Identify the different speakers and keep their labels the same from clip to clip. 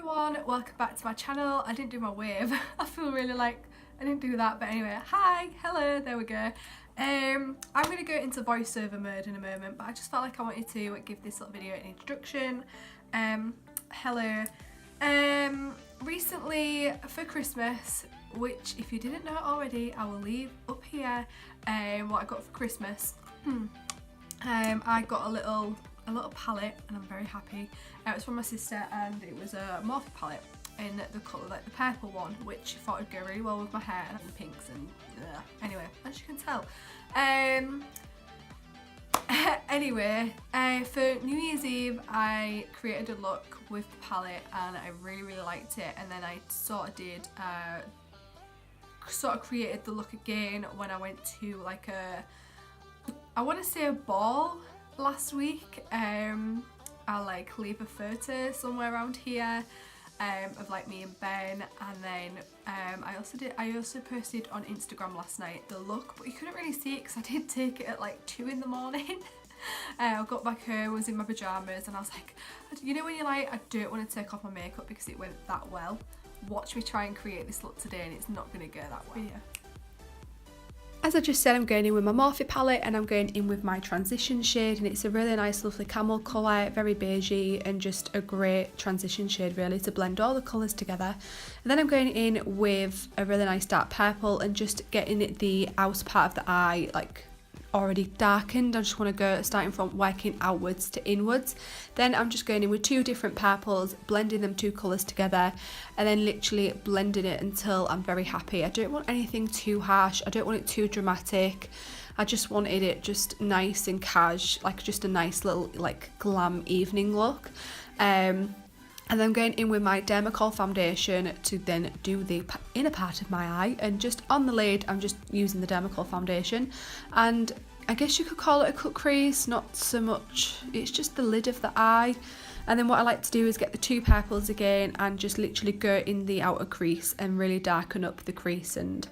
Speaker 1: everyone, welcome back to my channel. I didn't do my wave. I feel really like I didn't do that, but anyway, hi, hello, there we go. I'm going to go into voiceover mode in a moment, but I just felt like I wanted to give this little video an introduction. Hello. Recently for Christmas, which if you didn't know already, I will leave up here what I got for Christmas. I got a little palette and I'm very happy. It was from my sister and it was a Morphe palette in the colour, like the purple one, which I thought would go really well with my hair, and pinks and anyway, as you can tell. Anyway, for New Year's Eve I created a look with the palette and I really liked it, and then I sort of created the look again when I went to like I want to say a ball last week. I'll like leave a photo somewhere around here of like me and Ben, and then I also posted on Instagram last night the look, but you couldn't really see it because I did take it at like 2 in the morning. I got back home, was in my pyjamas, and I was like, you know when you're like, I don't want to take off my makeup because it went that well. Watch me try and create this look today and it's not going to go that well. Yeah. As I just said, I'm going in with my Morphe palette and I'm going in with my transition shade, and it's a really nice lovely camel colour, very beigey, and just a great transition shade really to blend all the colours together. And then I'm going in with a really nice dark purple and just getting the outer part of the eye like already darkened. I just want to go starting from working outwards to inwards. Then I'm just going in with 2 different purples, blending them 2 colours together, and then literally blending it until I'm very happy. I don't want anything too harsh, I don't want it too dramatic. I just wanted it just nice and cash, like just a nice little like glam evening look. And then I'm going in with my Dermacol Foundation to then do the inner part of my eye, and just on the lid I'm just using the Dermacol Foundation, and I guess you could call it a cut crease, not so much, it's just the lid of the eye. And then what I like to do is get the 2 purples again and just literally go in the outer crease and really darken up the crease, and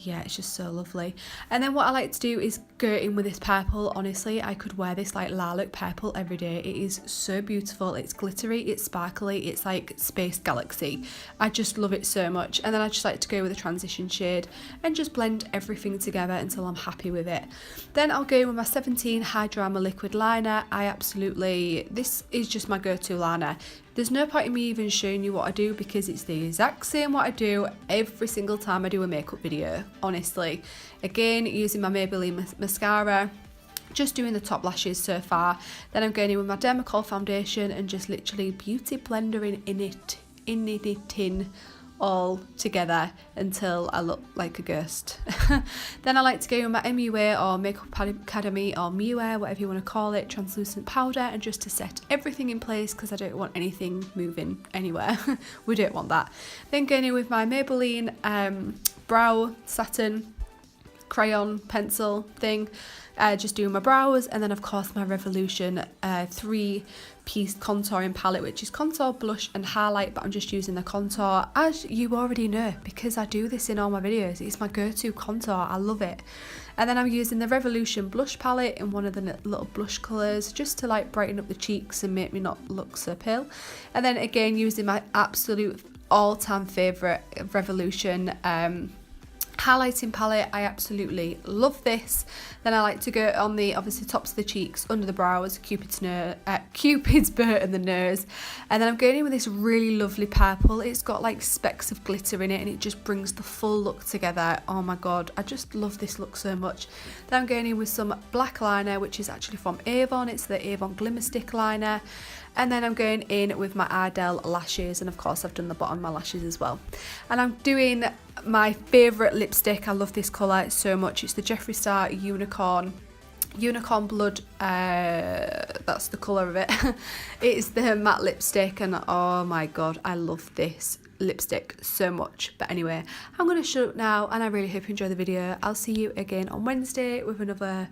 Speaker 1: yeah, it's just so lovely. And then what I like to do is go in with this purple. Honestly, I could wear this like lilac purple every day. It is so beautiful. It's glittery, it's sparkly, it's like space galaxy. I just love it so much. And then I just like to go with a transition shade and just blend everything together until I'm happy with it. Then I'll go in with my 17 High Drama Liquid Liner. This is just my go-to liner. There's no point in me even showing you what I do because it's the exact same what I do every single time I do a makeup video, honestly. Again, using my Maybelline mascara, just doing the top lashes so far. Then I'm going in with my Dermacol Foundation and just literally beauty blending in all together until I look like a ghost. Then I like to go with my MUA or Makeup Academy or MUA, whatever you want to call it, translucent powder, and just to set everything in place because I don't want anything moving anywhere. We don't want that. Then going in with my Maybelline brow satin crayon pencil thing, just doing my brows, and then of course my Revolution 3-piece contouring palette, which is contour, blush and highlight, but I'm just using the contour, as you already know because I do this in all my videos. It's my go-to contour, I love it. And then I'm using the Revolution blush palette in one of the little blush colours just to like brighten up the cheeks and make me not look so pale. And then again using my absolute all-time favourite Revolution highlighting palette. I absolutely love this. Then I like to go on the obviously tops of the cheeks, under the brows, Cupid's bow and the nose. And then I'm going in with this really lovely purple. It's got like specks of glitter in it and it just brings the full look together. Oh my god, I just love this look so much. Then I'm going in with some black liner, which is actually from Avon. It's the Avon Glimmer Stick liner. And then I'm going in with my Ardelle lashes, and of course I've done the bottom of my lashes as well. And I'm doing my favourite lipstick. I love this colour so much. It's the Jefree Star Unicorn Blood, that's the colour of it. It's the matte lipstick, and oh my god, I love this lipstick so much. But anyway, I'm going to shut up now, and I really hope you enjoy the video. I'll see you again on Wednesday with another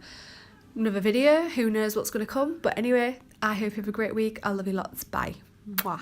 Speaker 1: video. Who knows what's going to come, but anyway, I hope you have a great week. I love you lots. Bye. Mwah.